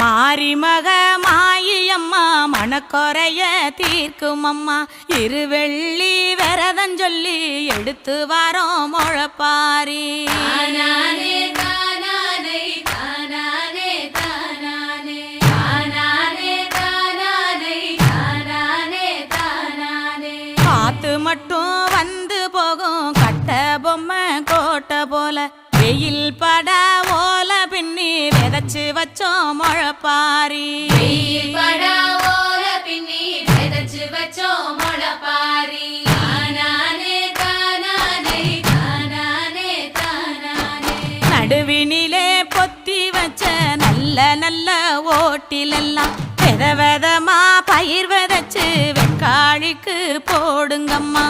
மாரிமக மாயம்மா மனக்குறைய தீர்க்கும் அம்மா இருவெள்ளி விரதம் சொல்லி எடுத்து வரோம் முழப்பாரி காத்து மட்டும் வந்து போகும் கட்ட பொம்மை கோட்டை போல வெயில் பட ஓல பின்னி விதைச்சு வச்சோம் முழப்பாரி நடுவினிலே பொத்தி வச்ச நல்ல நல்ல ஓட்டிலெல்லாம் வித விதமா பயிர் விதைச்சு வெக்காளிக்கு போடுங்கம்மா.